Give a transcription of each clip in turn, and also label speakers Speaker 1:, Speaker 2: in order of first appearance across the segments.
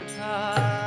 Speaker 1: Prabhupada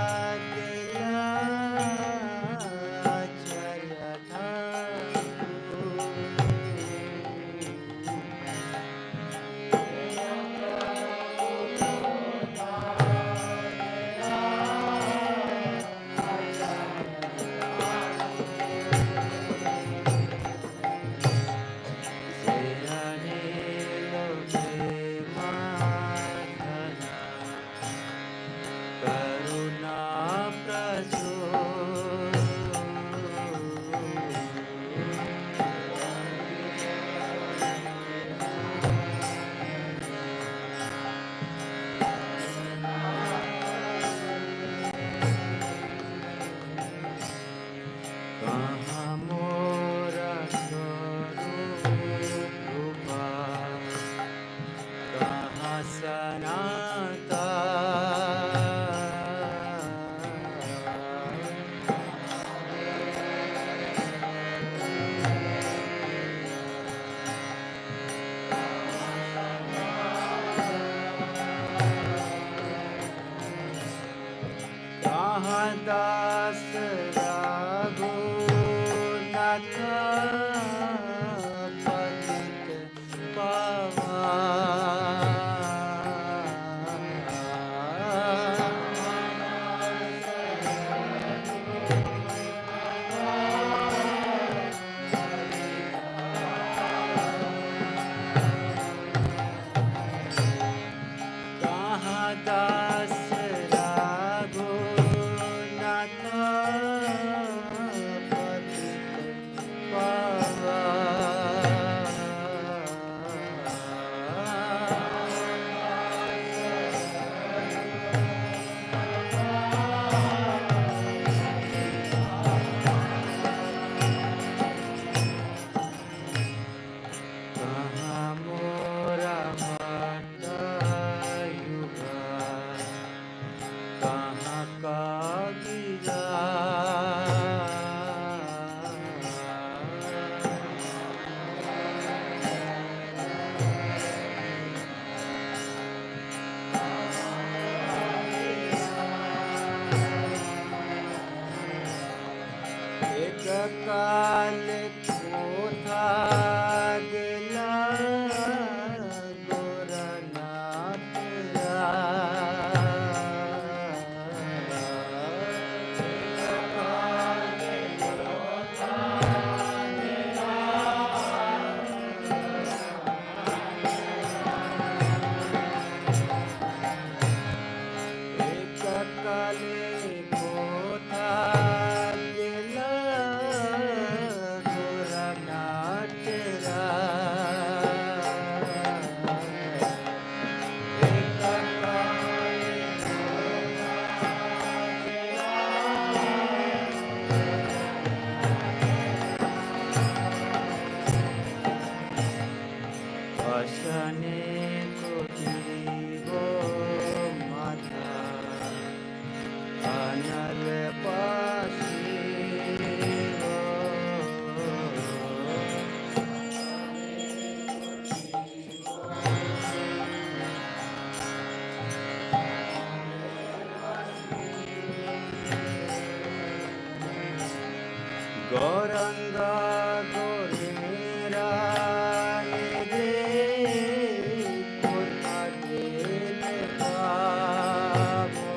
Speaker 1: Pasane Kutivo Mata Anal Pasivo Goranga Gorira Nide Purmadile Pavo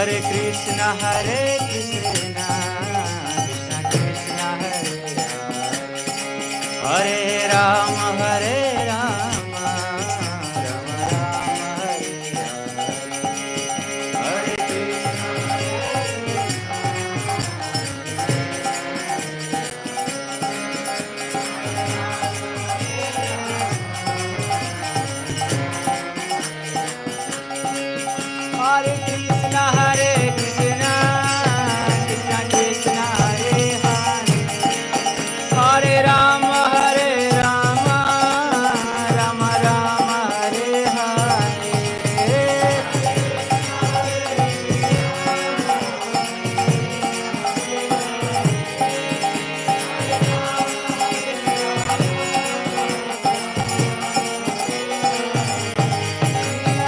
Speaker 1: Hare Krishna, Krishna Krishna, Hare Hare, Hare Rama, Rama Rama, Hare Hare, Hare Krishna, Hare Krishna, Krishna Krishna, Hare Hare, Hare Rama, Rama Rama, Hare Hare.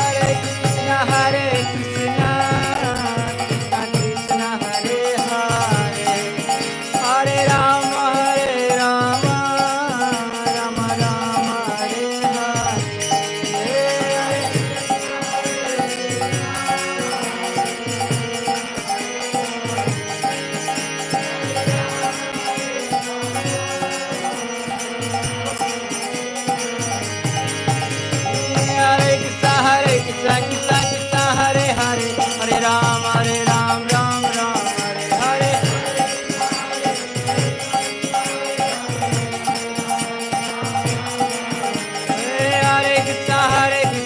Speaker 1: Hare Krishna, Krishna Krishna, Hare Hare, Hare Rama, Rama Rama, Hare Hare. Hare Krishna, Krishna Krishna, Hare Hare, Hare Ram, Ram Ram, Hare Hare. Hare Krishna,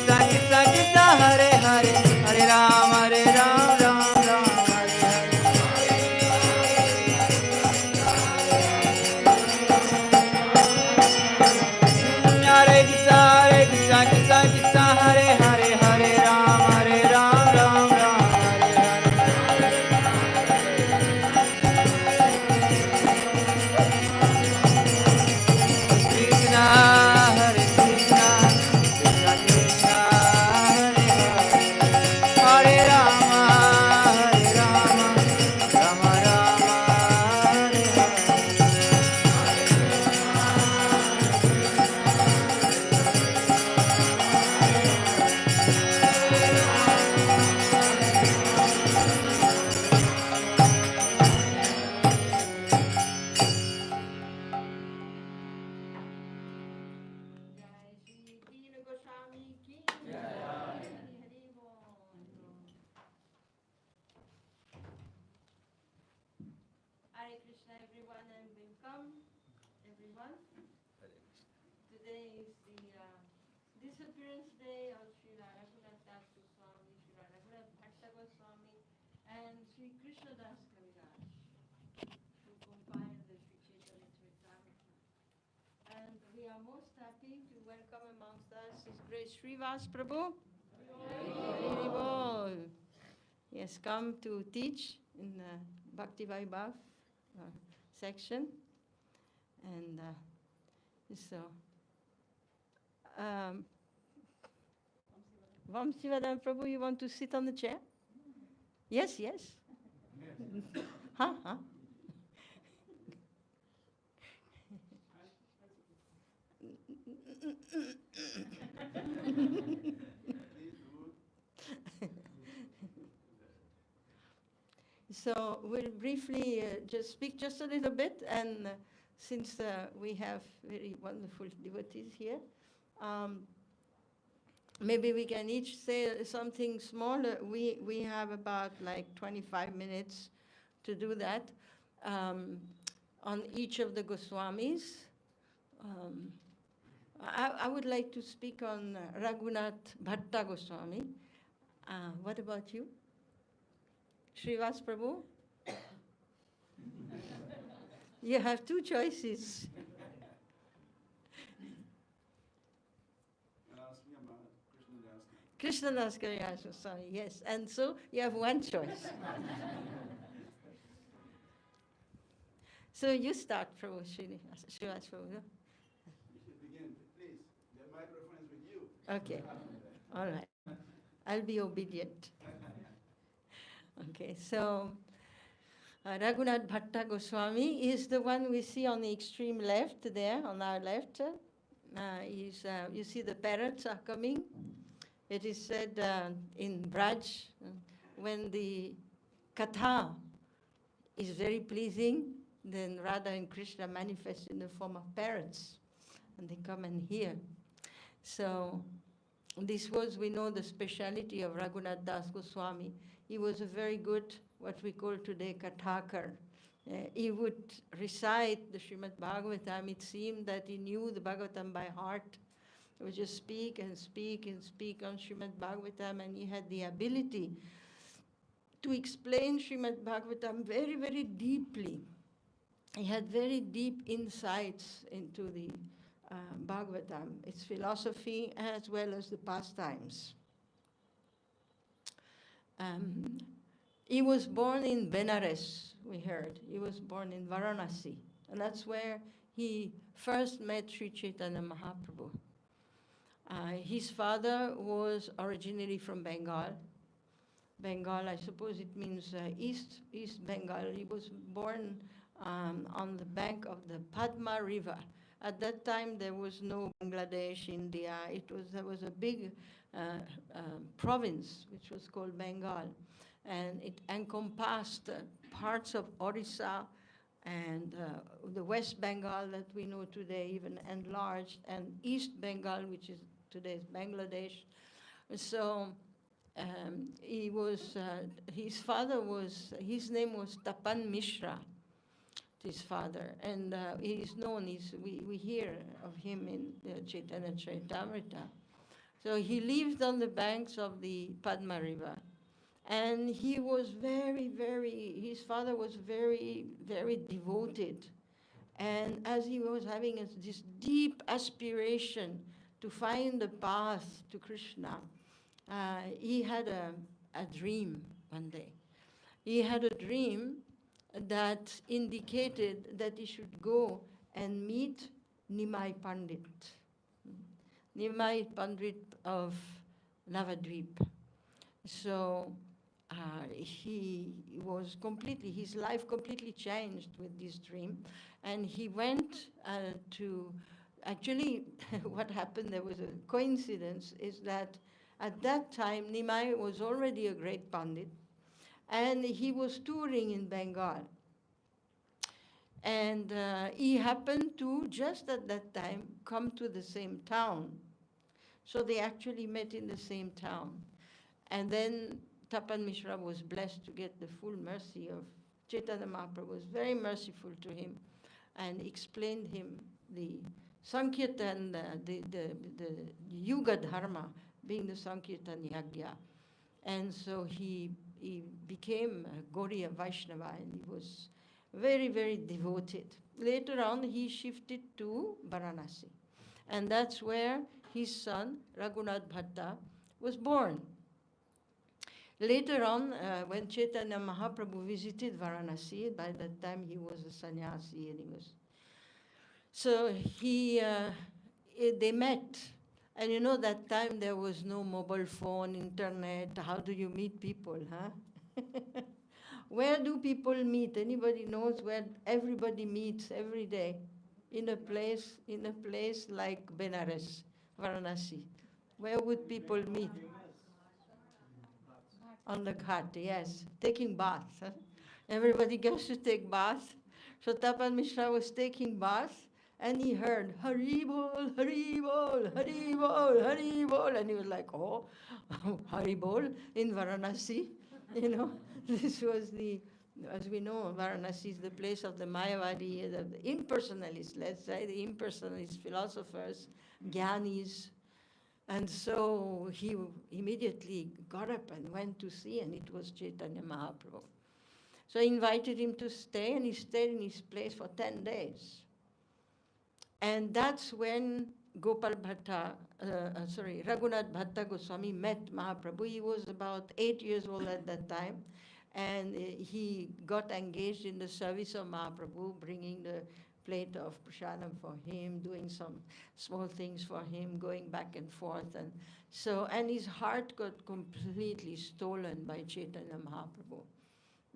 Speaker 1: Krishna Krishna, Hare Hare, Hare Ram, Ram Ram, Hare Hare. Hare Krishna, Krishna Krishna, Hare Hare, Hare Ram, Ram Ram, Hare Hare. Krishna, Hare Krishna, Krishna Krishna, Hare Hare, Hare Rama, Rama Rama, Hare Hare.
Speaker 2: Hare Krishna, everyone, and welcome, everyone. Today is the disappearance day of Srila Raghunath Das Goswami, Srila Raghunath Bhatta Goswami, and Sri Krishna Das Kaviraj, who compiled the Sri Chaitanya Charitamrita. And we are most happy to welcome amongst us His Grace Srivas Prabhu. Hari Bol. He has come to teach in the Bhakti Vaibhav section. And so, Vamsivadana Prabhu, you want to sit on the chair? Yes, yes. Huh? So we'll briefly just speak just a little bit, and since we have very wonderful devotees here, maybe we can each say something small. We have about like 25 minutes to do that on each of the Goswamis. I would like to speak on Raghunath Bhatta Goswami. What about you? Srivas Prabhu? You have two choices.
Speaker 3: Ask me about Krishna Das.
Speaker 2: Krishna Das Kaviraj, sorry, yes. And so you have one choice. So you start, Prabhu, Srivas Prabhu.
Speaker 3: You should begin, please. The microphone is with you.
Speaker 2: Okay, all right. I'll be obedient. Okay, so Raghunath Bhatta Goswami is the one we see on the extreme left there, on our left. You see the parrots are coming. It is said in Braj, when the
Speaker 4: Katha is very pleasing, then Radha and Krishna manifest in the form of parrots, and they come and hear. So this was, we know, the speciality of Raghunath Das Goswami. He was a very good, what we call today, Kathakar. He would recite the Srimad Bhagavatam. It seemed that he knew the Bhagavatam by heart. He would just speak and speak and speak on Srimad Bhagavatam, and he had the ability to explain Srimad Bhagavatam very, very deeply. He had very deep insights into the Bhagavatam, its philosophy, as well as the pastimes. He was born in Benares, we heard. He was born in Varanasi, and that's where he first met Sri Chaitanya Mahaprabhu. His father was originally from Bengal. Bengal, I suppose it means East Bengal. He was born on the bank of the Padma River. At that time, there was no Bangladesh, India. There was a big province which was called Bengal, and it encompassed parts of Orissa and the West Bengal that we know today, even enlarged, and East Bengal, which is today's Bangladesh. So he was, his father was, his name was Tapan Mishra, his father, and he is known, we hear of him in Chaitanya Charitamrita. So he lived on the banks of the Padma River, and he was his father was very, very devoted. And as he was having this deep aspiration to find the path to Krishna, he had a dream one day. He had a dream that indicated that he should go and meet Nimai Pandit. Nimai Pandit of Navadvip. So he was his life completely changed with this dream. And he went actually what happened, there was a coincidence, is that at that time Nimai was already a great Pandit, and he was touring in Bengal. And he happened to, just at that time, come to the same town. So they actually met in the same town. And then Tapan Mishra was blessed to get the full mercy of Chaitanya Mahaprabhu, was very merciful to him, and explained him the Sankirtan, the Yuga Dharma, being the Sankirtan Yagya. And so he became a Gaudiya Vaishnava, and he was very, very devoted. Later on, he shifted to Varanasi. And that's where his son, Raghunath Bhatta, was born. Later on, when Chaitanya Mahaprabhu visited Varanasi, by that time he was a sannyasi, and so they met. And you know, that time there was no mobile phone, internet. How do you meet people, huh? Where do people meet? Anybody knows where everybody meets every day? In a place like Benares, Varanasi. Where would people meet? On the ghat, yes. Taking baths. Huh? Everybody goes to take baths. So Tapan Mishra was taking baths, and he heard, Hari Bol, Hari Bol, Hari Bol, Hari Bol. And he was like, oh, Hari Bol in Varanasi. You know, this was as we know, Varanasi is the place of the Mayavadi, the impersonalists, let's say, the impersonalist philosophers, Gyanis. And so he immediately got up and went to see, and it was Chaitanya Mahaprabhu. So I invited him to stay, and he stayed in his place for 10 days. And that's when Raghunath Bhatta Goswami met Mahaprabhu. He was about 8 years old at that time, and he got engaged in the service of Mahaprabhu, bringing the plate of prasadam for him, doing some small things for him, going back and forth. And his heart got completely stolen by Chaitanya Mahaprabhu.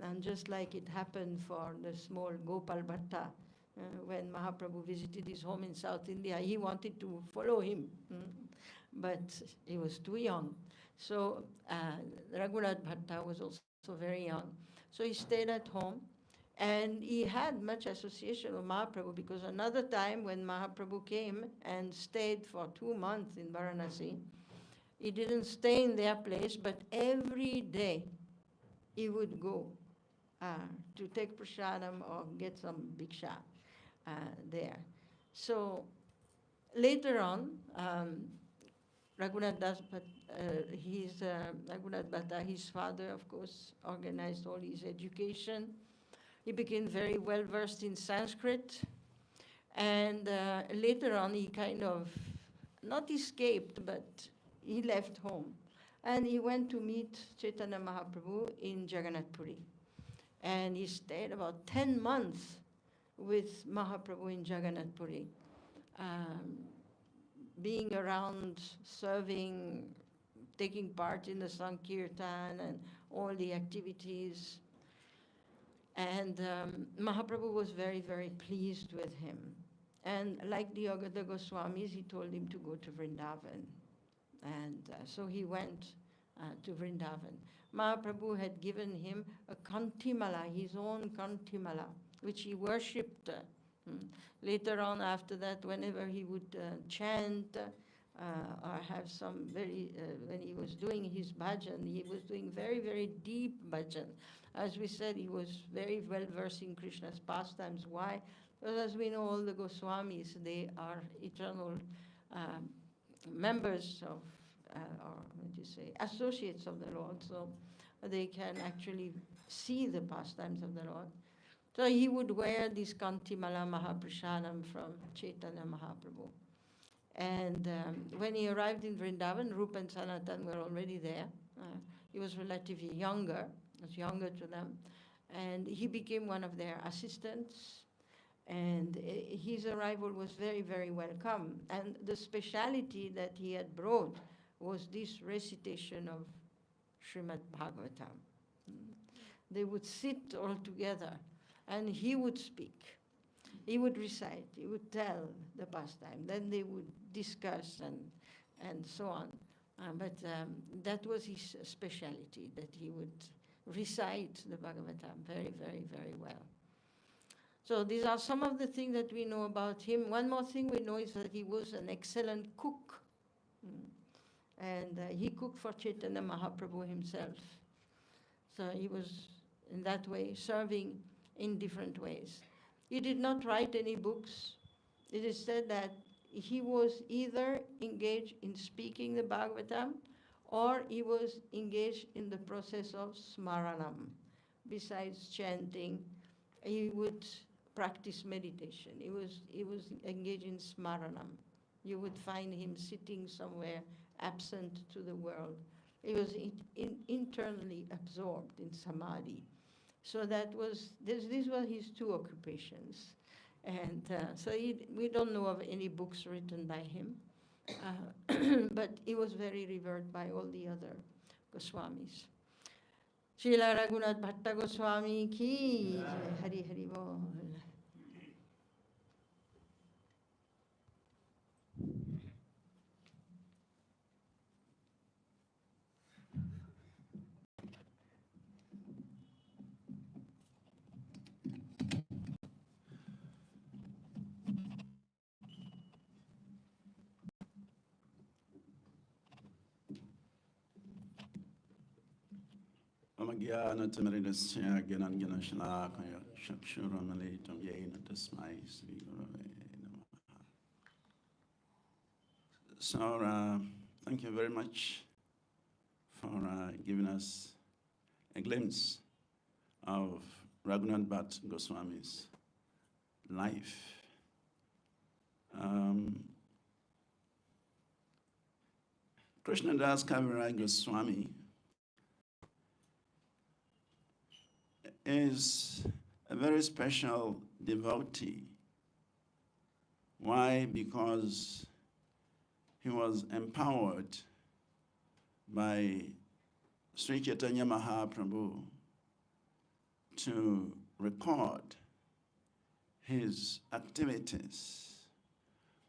Speaker 4: And just like it happened for the small Gopal Bhatta, when Mahaprabhu visited his home in South India, he wanted to follow him, but he was too young. So Raghunath Bhatta was also very young. So he stayed at home, and he had much association with Mahaprabhu, because another time when Mahaprabhu came and stayed for 2 months in Varanasi, he didn't stay in their place, but every day he would go to take prasadam or get some bhiksha there. So later on, Raghunath Das, Raghunath Bhatta, his father, of course, organized all his education. He became very well versed in Sanskrit, and later on he kind of, not escaped, but he left home. And he went to meet Chaitanya Mahaprabhu in Jagannath Puri. And he stayed about 10 months with Mahaprabhu in Jagannath Puri, being around, serving, taking part in the Sankirtan and all the activities. And Mahaprabhu was very, very pleased with him. And like the other Goswamis, he told him to go to Vrindavan. And so he went to Vrindavan. Mahaprabhu had given him a kantimala, his own kantimala, which he worshipped. Later on, after that, whenever he would chant or have some very, when he was doing his bhajan, he was doing very, very deep bhajan. As we said, he was very well versed in Krishna's pastimes. Why? Because as we know, all the Goswamis, they are eternal members of, or what do you say, associates of the Lord. So they can actually see the pastimes of the Lord. So he would wear this Kantimala Mahaprasadam from Chaitanya Mahaprabhu. And when he arrived in Vrindavan, Rupa and Sanatan were already there. He was relatively younger, was younger to them. And he became one of their assistants. And his arrival was very, very welcome. And the speciality that he had brought was this recitation of Srimad Bhagavatam. They would sit all together, and he would speak. He would recite, he would tell the pastime. Then they would discuss and so on. But that was his speciality, that he would recite the Bhagavatam very, very, very well. So these are some of the things that we know about him. One more thing we know is that he was an excellent cook. And he cooked for Chaitanya Mahaprabhu himself. So he was, in that way, serving in different ways. He did not write any books. It is said that he was either engaged in speaking the Bhagavatam, or he was engaged in the process of smaranam. Besides chanting, he would practice meditation. He was engaged in smaranam. You would find him sitting somewhere absent to the world. He was internally absorbed in samadhi. So these were his two occupations. And so we don't know of any books written by him, but he was very revered by all the other Goswamis. Srila Raghunath Bhatta Goswami ki jai. Hari Hari Bol.
Speaker 3: Gyanatamridasya Gyananganashalakaya Shakshuramalitam Yena Tasmai Sri Gurave Namaha. So thank you very much for giving us a glimpse of Raghunath Bhatt Goswami's life. Krishnadas Kaviraj Goswami is a very special devotee. Why? Because he was empowered by Sri Chaitanya Mahaprabhu to record his activities,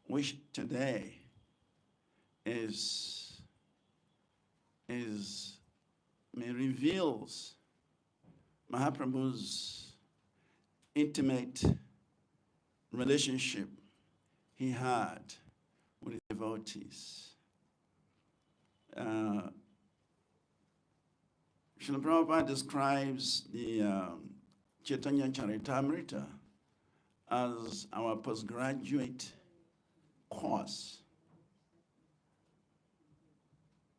Speaker 3: which today reveals Mahaprabhu's intimate relationship he had with the devotees. Srila Prabhupada describes the Chaitanya Charitamrita as our postgraduate course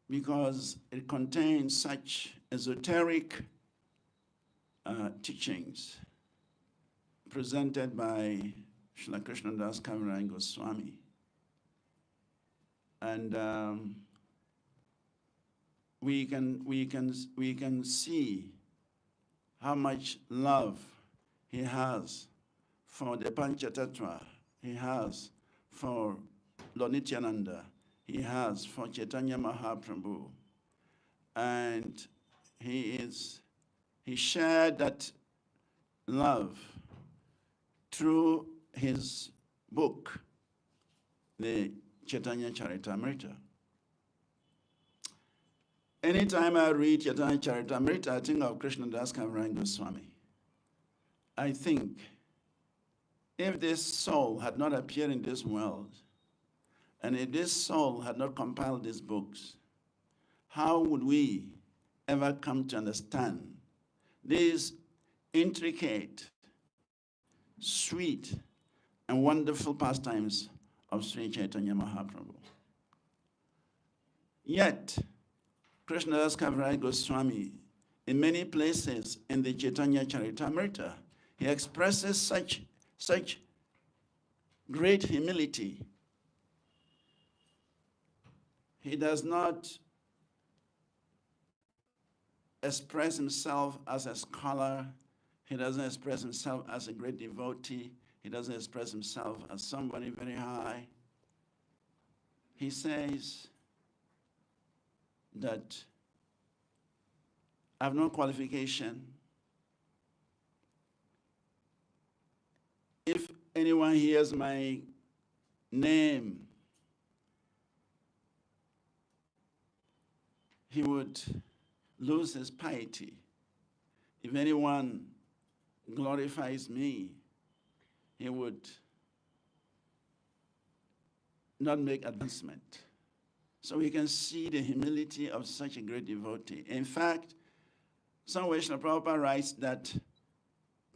Speaker 3: because it contains such esoteric teachings presented by Srila Krishna Kaviraj Goswami. And we can see how much love he has for the Panchatattva, he has for Lord Nityananda, he has for Chaitanya Mahaprabhu. And he shared that love through his book, the Chaitanya Charitamrita. Anytime I read Chaitanya Charitamrita, I think of Krishna Kaviraj Goswami. I think if this soul had not appeared in this world, and if this soul had not compiled these books, how would we ever come to understand these intricate, sweet, and wonderful pastimes of Sri Chaitanya Mahaprabhu? Yet, Krishna Kaviraj Goswami, in many places in the Chaitanya Charitamrita, he expresses such great humility. He does not express himself as a scholar. He doesn't express himself as a great devotee. He doesn't express himself as somebody very high. He says that I have no qualification. If anyone hears my name, he would lose his piety. If anyone glorifies me, he would not make advancement. So we can see the humility of such a great devotee. In fact, somewhere Srila Prabhupada writes that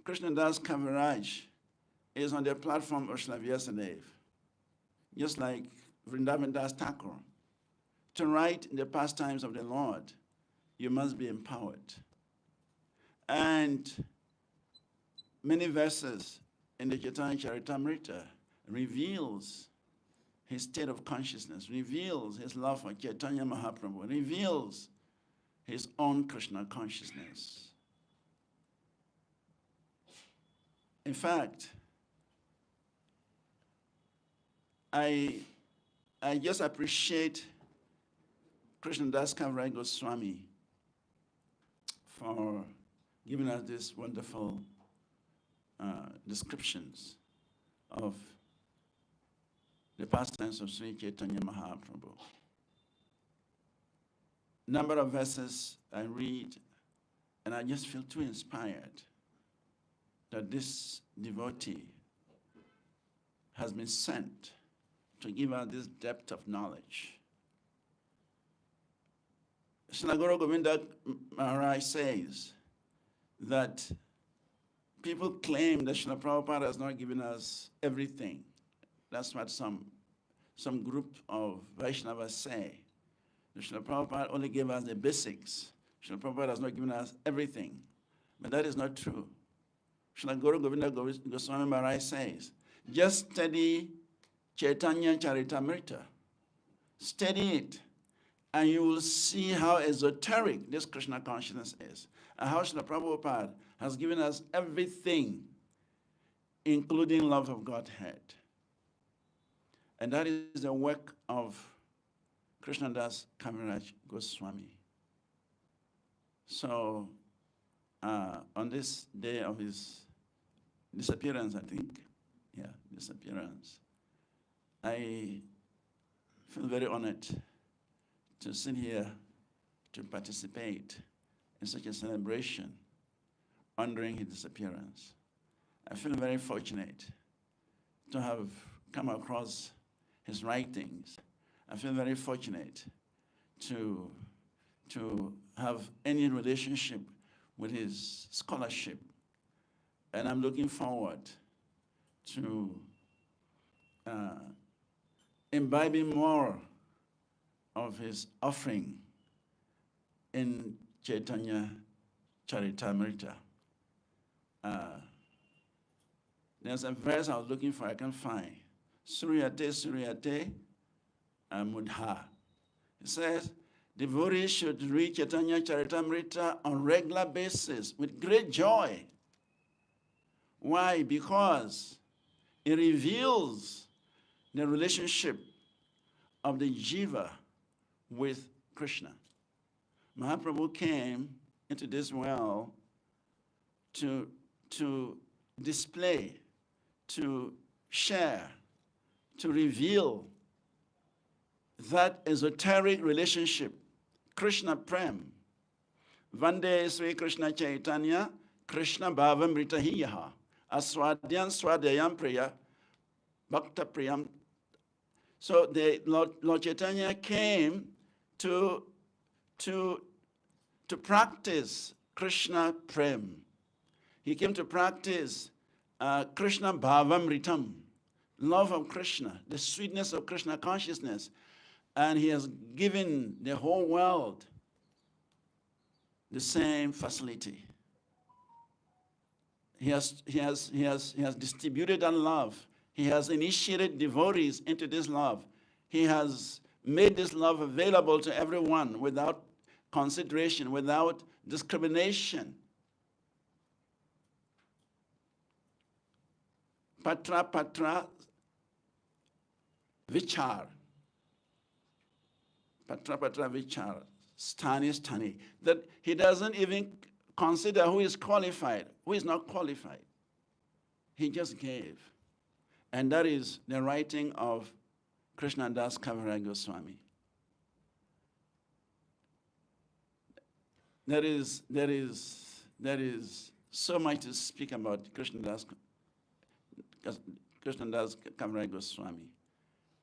Speaker 3: Krishna Kaviraj is on the platform of Srila Vyasadeva, just like Vrindavana Thakur. To write in the pastimes of the Lord, you must be empowered. And many verses in the Chaitanya Charitamrita reveals his state of consciousness, reveals his love for Chaitanya Mahaprabhu, reveals his own Krishna consciousness. In fact, I just appreciate Krishna Kaviraj Goswami for giving us these wonderful descriptions of the pastimes of Sri Chaitanya Mahaprabhu. Number of verses I read, and I just feel too inspired that this devotee has been sent to give us this depth of knowledge. Srila Guru Govinda Maharaj says that people claim that Srila Prabhupada has not given us everything. That's what some group of Vaishnavas say. That Srila Prabhupada only gave us the basics. Srila Prabhupada has not given us everything. But that is not true. Srila Guru Govinda Goswami Maharaj says, just study Chaitanya Charitamrita. Study it, and you will see how esoteric this Krishna consciousness is, and how Srila Prabhupada has given us everything, including love of Godhead. And that is the work of Krishna Kaviraj Goswami. So, on this day of his disappearance, I think, disappearance, I feel very honored to sit here to participate in such a celebration honoring his disappearance. I feel very fortunate to have come across his writings. I feel very fortunate to have any relationship with his scholarship. And I'm looking forward to imbibing more of his offering in Chaitanya Charitamrita. There's a verse I was looking for, I can't find. Suryate, Suryate, Mudha. It says, devotees should read Chaitanya Charitamrita on regular basis with great joy. Why? Because it reveals the relationship of the jiva with Krishna. Mahaprabhu came into this world to display, to share, to reveal that esoteric relationship, Krishna Prem. Vande Sri Krishna Chaitanya, Krishna Bhavam Ritahiyaha, Aswadyan Swadayam Priya, Bhakta Priyam. So the Lord Chaitanya came to practice Krishna Prem. He came to practice Krishna Bhavamritam, love of Krishna, the sweetness of Krishna consciousness. And he has given the whole world the same facility. He has distributed that love. He has initiated devotees into this love. He has made this love available to everyone without consideration, without discrimination. Patra Patra Vichar. Patra Patra Vichar. Stani Stani. That he doesn't even consider who is qualified, who is not qualified. He just gave. And that is the writing of Krishna Das Kaviraj Goswami. There is so much to speak about Krishna Das Kaviraj Goswami.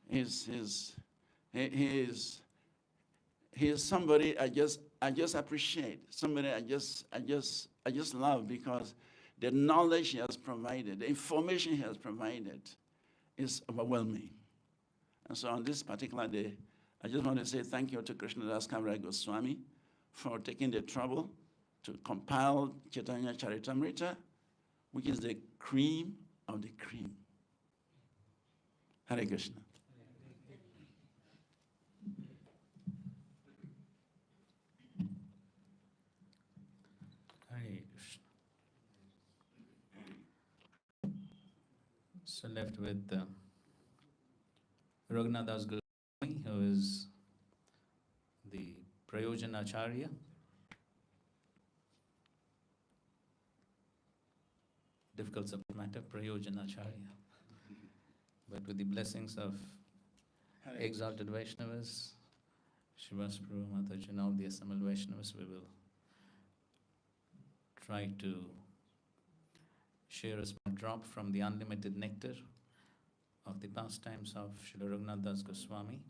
Speaker 3: He is somebody I just appreciate. Somebody I just love, because the knowledge he has provided, the information he has provided is overwhelming. And so on this particular day, I just want to say thank you to Krishna Das Kaviraj Goswami for taking the trouble to compile Chaitanya Charitamrita, which is the cream of the cream. Hare Krishna.
Speaker 1: Hare Krishna. So left with Raghunath Das Goswami, who is the Prayojana-Acharya. Difficult subject matter, Prayojana-Acharya. But with the blessings of exalted Vaishnavas, Shivas Prabhu, Mataji, and all the assembled Vaishnavas, we will try to share a small drop from the unlimited nectar of the pastimes of Srila Raghunath Das Goswami.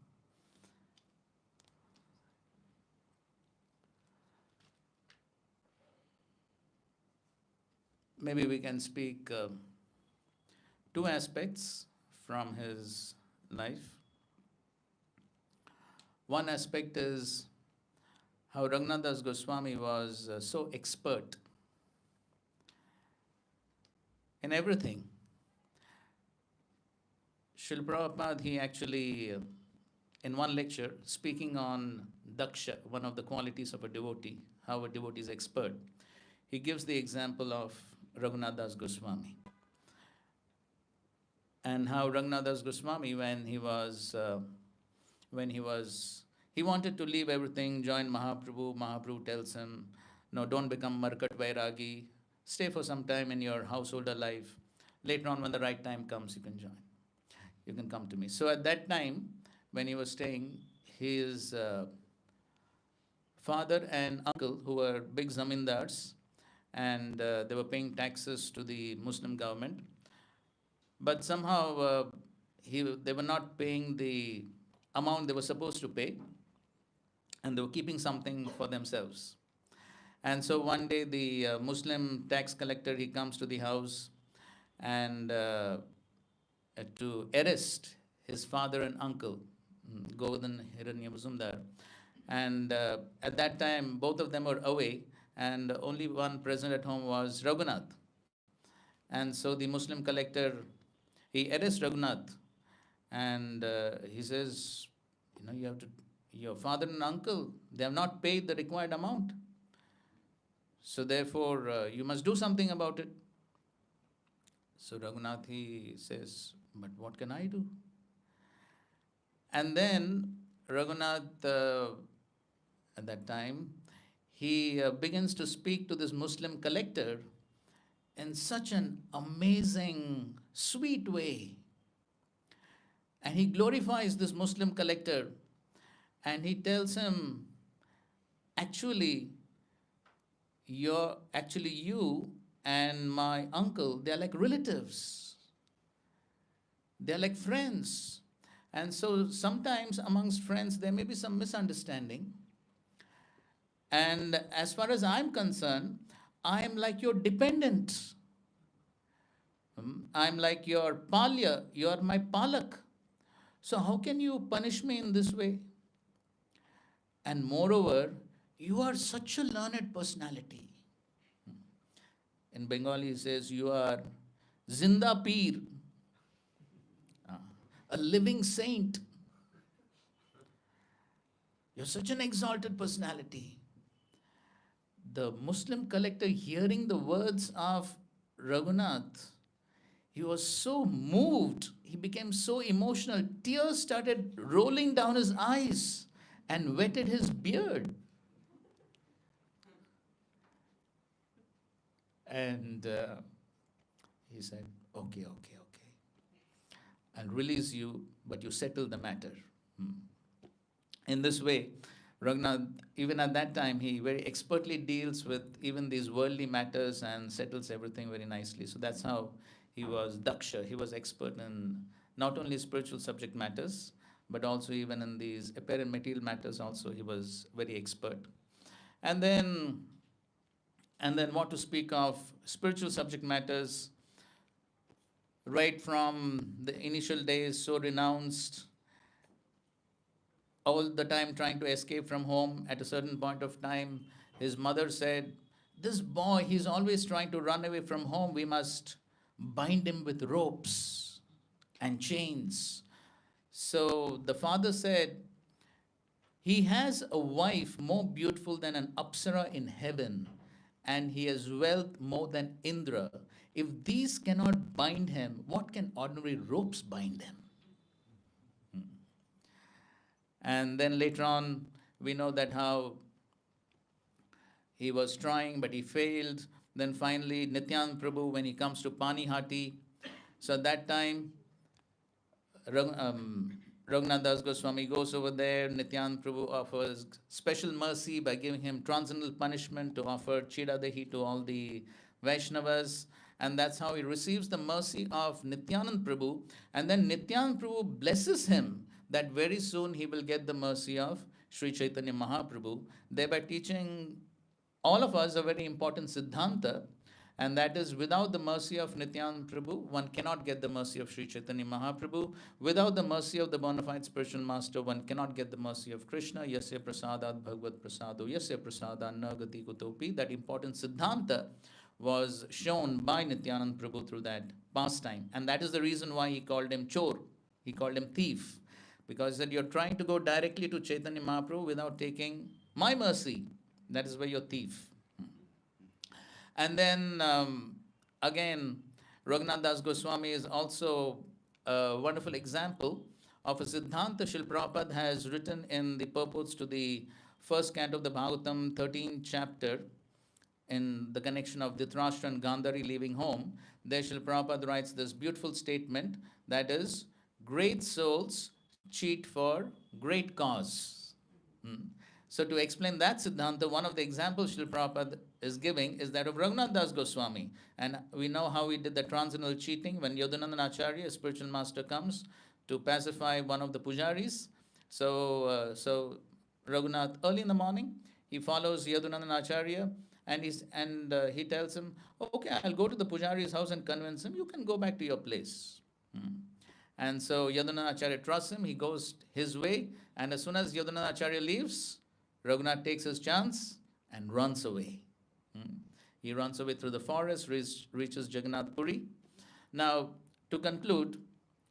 Speaker 1: Maybe we can speak two aspects from his life. One aspect is how Raghunath Das Goswami was so expert in everything. Srila Prabhupada, he actually, in one lecture, speaking on Daksha, one of the qualities of a devotee, how a devotee is expert, he gives the example of Raghunath Das Goswami. And how Raghunath Das Goswami, he wanted to leave everything, join Mahaprabhu. Mahaprabhu tells him, no, don't become Markat Vairagi. Stay for some time in your householder life. Later on, when the right time comes, you can join. You can come to me. So at that time, when he was staying, his father and uncle, who were big zamindars, and they were paying taxes to the Muslim government. But somehow they were not paying the amount they were supposed to pay, and they were keeping something for themselves. And so one day the Muslim tax collector, he comes to the house and to arrest his father and uncle, Govardhan Hiranyamazumdar. And at that time, both of them were away, and only one present at home was Raghunath. And so the Muslim collector, he arrests Raghunath, and he says, you have to, your father and uncle, they have not paid the required amount. So therefore, you must do something about it. So Raghunath, he says, but what can I do? And then Raghunath, at that time, he begins to speak to this Muslim collector in such an amazing, sweet way. And he glorifies this Muslim collector, and he tells him, actually, you and my uncle, they are like relatives. They are like friends. And so sometimes amongst friends, there may be some misunderstanding. And as far as I'm concerned, I am like your dependent. I'm like your palya, you are my palak. So how can you punish me in this way? And moreover, you are such a learned personality. In Bengali, he says, you are Zinda Peer, a living saint. You're such an exalted personality. The Muslim collector, hearing the words of Raghunath, he was so moved, he became so emotional. Tears started rolling down his eyes and wetted his beard. And he said, okay. I'll release you, but you settle the matter. In this way, Raghunath, even at that time, he very expertly deals with even these worldly matters and settles everything very nicely. So that's how he was Daksha. He was expert in not only spiritual subject matters, but also even in these apparent material matters also he was very expert. And then what to speak of spiritual subject matters, right from the initial days, so renounced, all the time trying to escape from home. At a certain point of time, his mother said, this boy, he's always trying to run away from home. We must bind him with ropes and chains. So the father said, he has a wife more beautiful than an apsara in heaven, and he has wealth more than Indra. If these cannot bind him, what can ordinary ropes bind him? And then later on, we know that how he was trying, but he failed. Then finally, Nityananda Prabhu, when he comes to Panihati, so at that time, Raghunath Das Goswami goes over there. Nityananda Prabhu offers special mercy by giving him transcendental punishment to offer Chidadahi to all the Vaishnavas. And that's how he receives the mercy of Nityananda Prabhu. And then Nityananda Prabhu blesses him that very soon he will get the mercy of Sri Chaitanya Mahaprabhu, thereby teaching all of us a very important Siddhanta, and that is, without the mercy of Nityananda Prabhu, one cannot get the mercy of Sri Chaitanya Mahaprabhu. Without the mercy of the bona fide spiritual master, one cannot get the mercy of Krishna. Yasya prasadat bhagavad prasado, yasya prasada nagati kutopi. That important Siddhanta was shown by Nityananda Prabhu through that pastime. And that is the reason why he called him Chor. He called him thief. Because he said, you're trying to go directly to Chaitanya Mahaprabhu without taking my mercy. That is why you're thief. And then again, Raghunath Das Goswami is also a wonderful example of a Siddhanta Srila Prabhupada has written in the purports to the first canto of the Bhagavatam, 13th chapter, in the connection of Dhritarashtra and Gandhari leaving home. There Srila Prabhupada writes this beautiful statement, that is, great souls cheat for great cause. So to explain that Siddhanta, one of the examples Srila Prabhupada is giving is that of Raghunath Das Goswami. And we know how he did the transcendental cheating when Yadunandan Acharya, a spiritual master, comes to pacify one of the pujaris. So Raghunath, early in the morning, he follows Yadunandan Acharya, and he tells him, okay, I'll go to the pujari's house and convince him, you can go back to your place. And so Yadunandan Acharya trusts him, he goes his way, and as soon as Yadunandan Acharya leaves, Raghunath takes his chance and runs away. He runs away through the forest, reaches Jagannath Puri. Now, to conclude,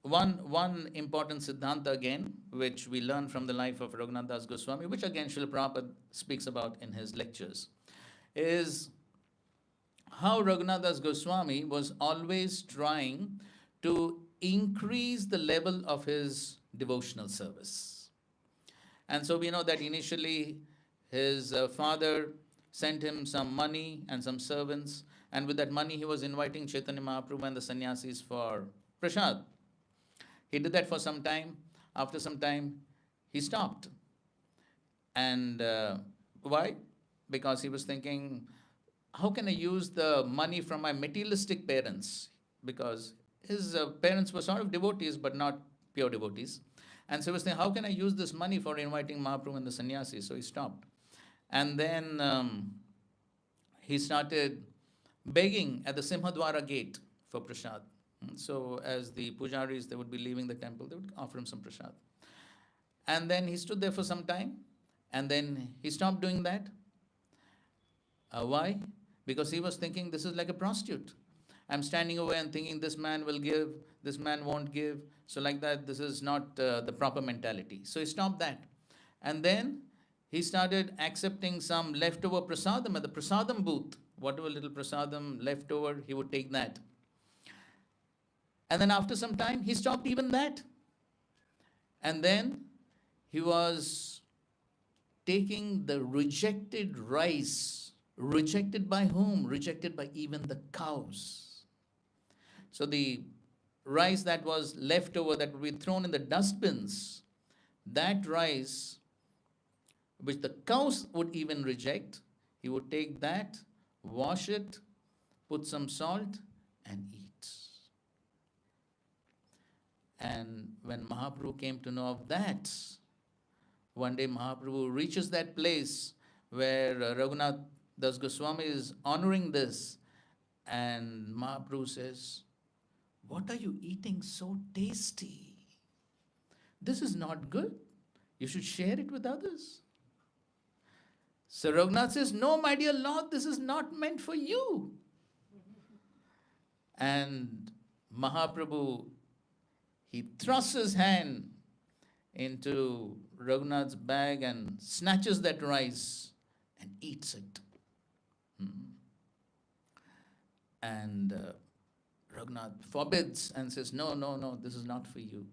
Speaker 1: one important siddhanta again, which we learn from the life of Raghunath Das Goswami, which again Srila Prabhupada speaks about in his lectures, is how Raghunath Das Goswami was always trying to increase the level of his devotional service. And so we know that initially his father sent him some money and some servants, and with that money he was inviting Chaitanya Mahaprabhu and the sannyasis for prasad. He did that for some time. After some time, he stopped. And why? Because he was thinking, how can I use the money from my materialistic parents? Because his parents were sort of devotees, but not pure devotees. And so he was thinking, how can I use this money for inviting Mahaprabhu and the sannyasis? So he stopped. And then he started begging at the Simhadwara gate for prasad. So as the pujaris, they would be leaving the temple, they would offer him some prasad. And then he stood there for some time, and then he stopped doing that. Why? Because he was thinking, this is like a prostitute. I'm standing away and thinking, this man will give, this man won't give. So like that, this is not the proper mentality. So he stopped that. And then he started accepting some leftover prasadam at the prasadam booth. Whatever little prasadam left over, he would take that. And then after some time, he stopped even that. And then he was taking the rejected rice. Rejected by whom? Rejected by even the cows. So the rice that was left over, that would be thrown in the dustbins, that rice, which the cows would even reject, he would take that, wash it, put some salt, and eat. And when Mahaprabhu came to know of that, one day Mahaprabhu reaches that place where Raghunath Das Goswami is honoring this, and Mahaprabhu says, what are you eating so tasty? This is not good. You should share it with others. So Raghunath says, no, my dear Lord, this is not meant for you. And Mahaprabhu, he thrusts his hand into Raghunath's bag and snatches that rice and eats it. And Raghunath forbids and says, no, no, no, this is not for you.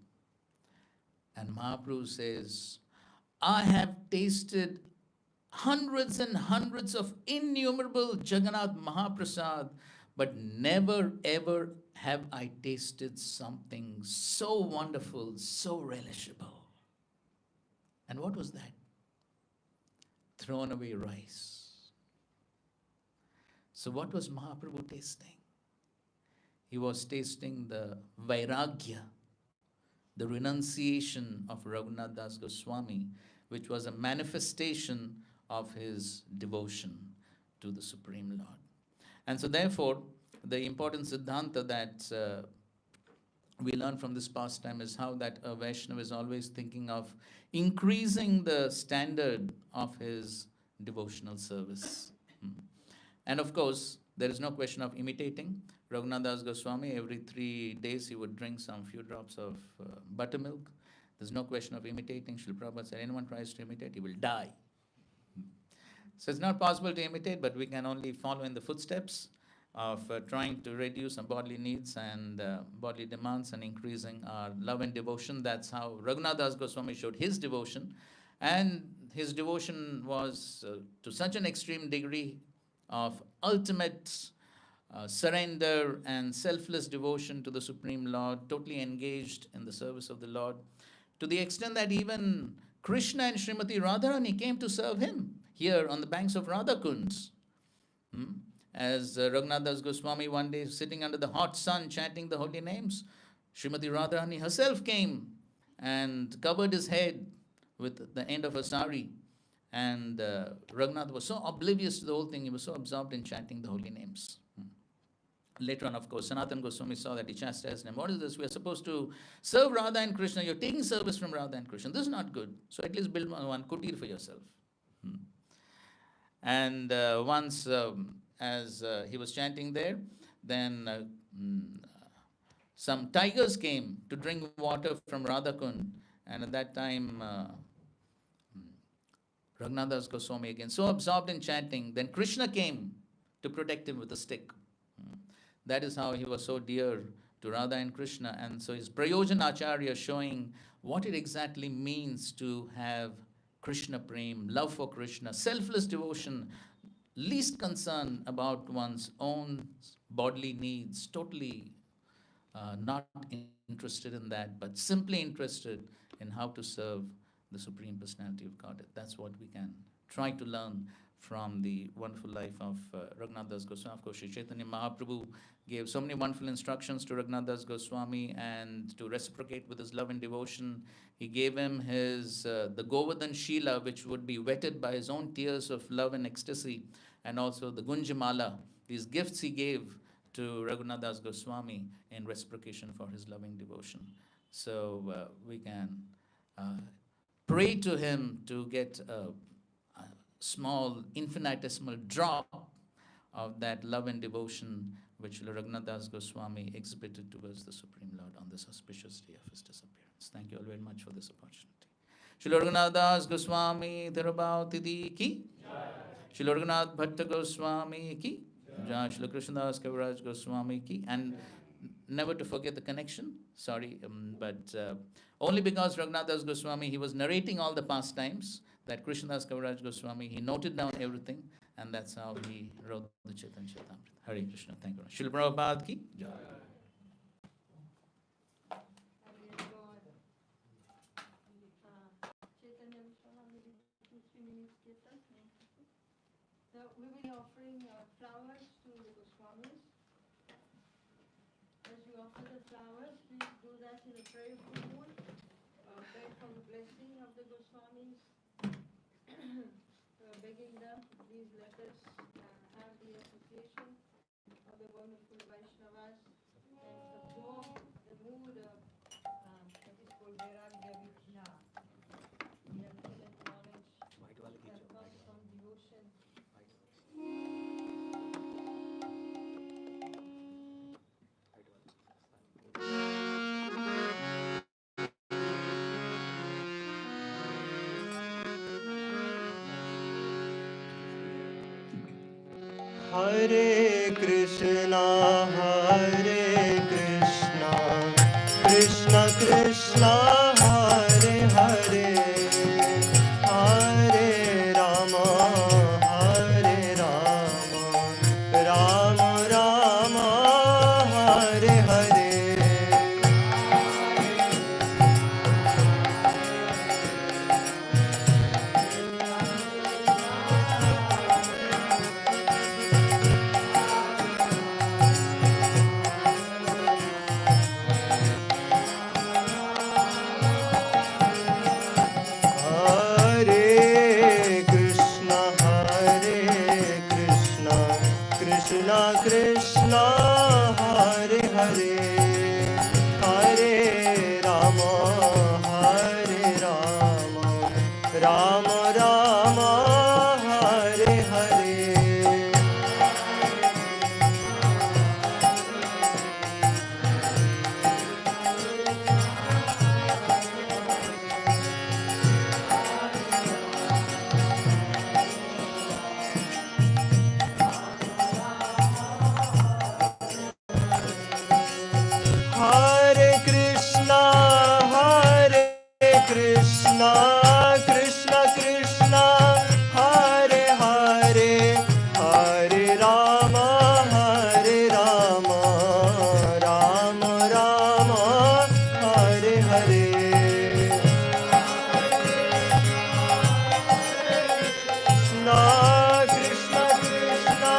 Speaker 1: And Mahaprabhu says, I have tasted hundreds and hundreds of innumerable Jagannath Mahaprasad, but never ever have I tasted something so wonderful, so relishable. And what was that? Thrown away rice. So what was Mahaprabhu tasting? He was tasting the vairagya, the renunciation of Raghunath Das Goswami, which was a manifestation of his devotion to the Supreme Lord. And so therefore, the important siddhanta that we learn from this pastime is how that a Vaishnava is always thinking of increasing the standard of his devotional service. And of course, there is no question of imitating. Raghunath Das Goswami, every 3 days he would drink some few drops of buttermilk. There's no question of imitating. Srila Prabhupada said, anyone tries to imitate, he will die. So it's not possible to imitate, but we can only follow in the footsteps of trying to reduce our bodily needs and bodily demands and increasing our love and devotion. That's how Raghunath Das Goswami showed his devotion. And his devotion was to such an extreme degree of ultimate surrender and selfless devotion to the Supreme Lord, totally engaged in the service of the Lord, to the extent that even Krishna and Srimati Radharani came to serve him here on the banks of Radhakund. As Raghunath Das Goswami one day sitting under the hot sun chanting the holy names, Srimati Radharani herself came and covered his head with the end of her sari. And Raghunath was so oblivious to the whole thing, he was so absorbed in chanting the holy names. Later on, of course, Sanatana Goswami saw that, he chastised him. What is this? We are supposed to serve Radha and Krishna. You're taking service from Radha and Krishna. This is not good. So at least build one kutir for yourself. And once, as he was chanting there, then some tigers came to drink water from Radhakund. And at that time, Raghunath Das Goswami again, so absorbed in chanting, then Krishna came to protect him with a stick. That is how he was so dear to Radha and Krishna. And so his Prayojana-Acharya showing what it exactly means to have Krishna prem, love for Krishna, selfless devotion, least concern about one's own bodily needs, totally not interested in that, but simply interested in how to serve the Supreme Personality of Godhead. That's what we can try to learn from the wonderful life of Raghunath Das Goswami. Of course, Sri Chaitanya Mahaprabhu gave so many wonderful instructions to Raghunath Das Goswami, and to reciprocate with his love and devotion, he gave him his the Govardhan Shila, which would be wetted by his own tears of love and ecstasy, and also the Gunjamala. These gifts he gave to Raghunath Das Goswami in reciprocation for his loving devotion. So we can pray to him to get a small infinitesimal drop of that love and devotion which Raghunath Das Goswami exhibited towards the Supreme Lord on this auspicious day of his disappearance. Thank you all very much for this opportunity. Srila Raghunath Das Goswami Tirobhava Tithi ki Srila Raghunath Bhatta Goswami ki Jai. Srila Krishna Das Kaviraj Goswami ki. And never to forget the connection, sorry, but only because Raghunath Das Goswami, he was narrating all the pastimes, that Krishna Das Kaviraj Goswami, he noted down everything, and that's how he wrote the Chaitanya Charitamrita. Hare Krishna, thank you. Srila Prabhupada ki Jai.
Speaker 2: So we will be offering flowers to the Goswamis. As you offer the flowers, please do that in a prayerful mood. Beg for the blessing of the Goswamis. Begging them, please let us have the association of the wonderful Vaishnavas and absorb the mood of that is called Vairagya Vichna. The infinite knowledge that comes from devotion.
Speaker 5: Hare Krishna, Krishna Krishna, Hare Hare, Hare Rama, Rama Rama, Hare Hare. Krishna Krishna, Hare Hare, Hare Rama, Rama Rama, Hare Hare. Hare Krishna, Krishna Krishna, Hare Hare, Hare Rama, Rama Rama, Hare Hare. Krishna Krishna,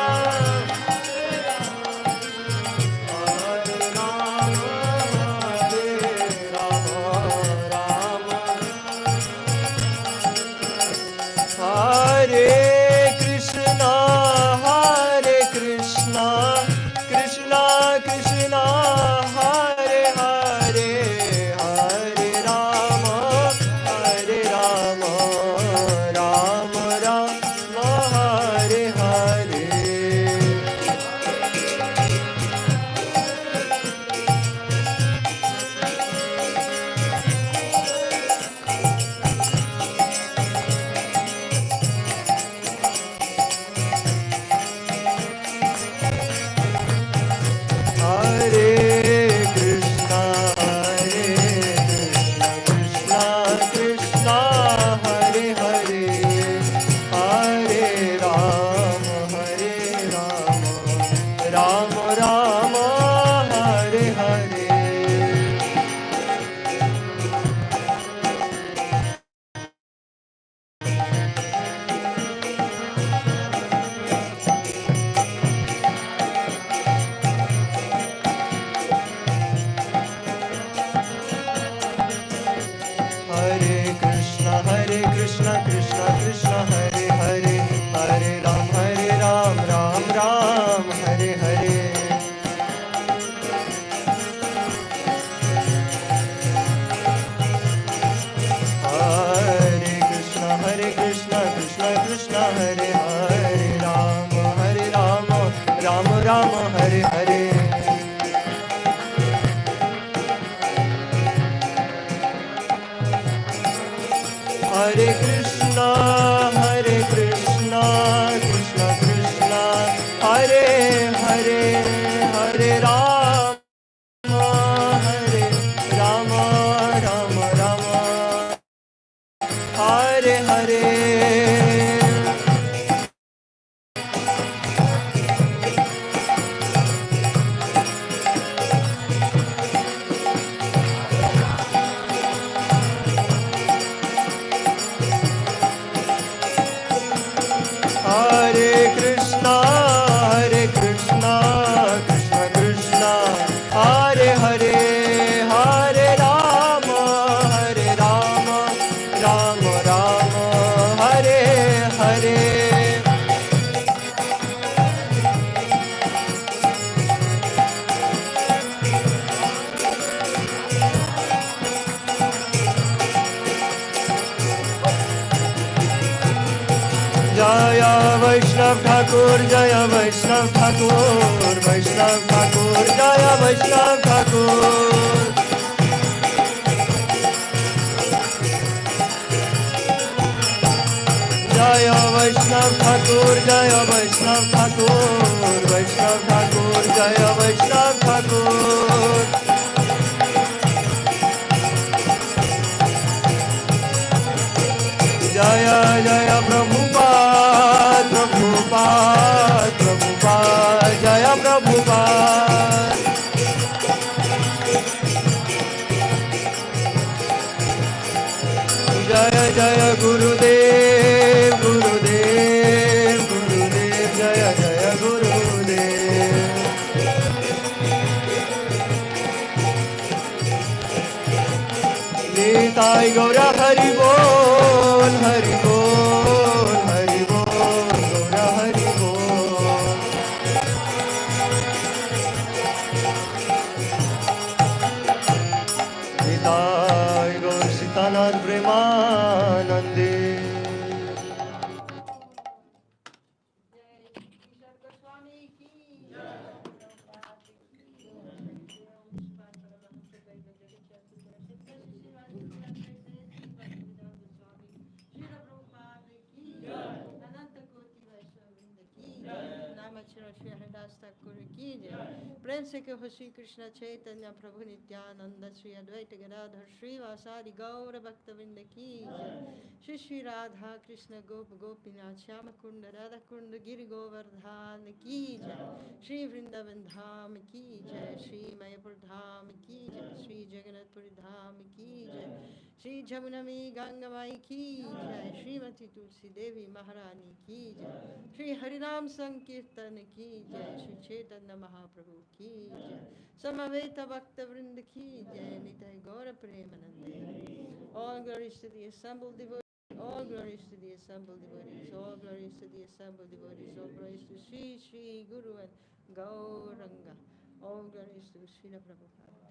Speaker 5: Hare, Hare Rama, Rama Rama, Hare Hare. Jaya Vaishnav Thakur, Jaya Vaishnav Thakur, Vaishnav Thakur, Jaya Vaishnav Thakur. Jaya Vaishnav Thakur, Jaya Vaishnav Thakur, Vaishnav Thakur, Jaya Vaishnav Thakur. Jaya Jaya Prabhupada, Prabhupada, Prabhupada, Jaya Prabhupada. Jaya Jaya Gurudev, Gurudev, Gurudev, Jaya Jaya Gurudev. Nitai Gaura Hari Bol, Hari Bol, Hari Bol, Gaura Hari Bol. Nitai Gaur Sitanath Premanande.
Speaker 2: Jai Krishna Goswami ki Srila Prabhupada ki Ananta Koti Vaishnavrinda ki Namachara Shri Haridas Thakur ki प्रेम से कहो श्री कृष्ण चैतन्य प्रभु नित्यानंद श्री अद्वैत गदाधर श्रीवासादि गौर भक्तवृंद की जय। श्री श्री राधा कृष्ण गोप गोपीनाथ श्याम कुंड राधा कुंड गिरि गोवर्धन की जय। श्री वृंदावन धाम की जय। श्री मयपुर धाम की जय। श्री जगन्नाथपुरी धाम की जय। श्री जमुनमी गंगामाई की जय। श्रीमती तुलसी देवी महारानी की जय। श्री हरिनाम संकीर्तन की जय। श्री चैतन्य महाप्रभु की जय। समवेत भक्त वृंद की जय। निताय गौर प्रेमानंदे। All glories to the assembled devotees. All glories to the assembled devotees. All glories to the assembled devotees. All glories to Sri Sri Guru and Gauranga. All glories to Srila Prabhupada.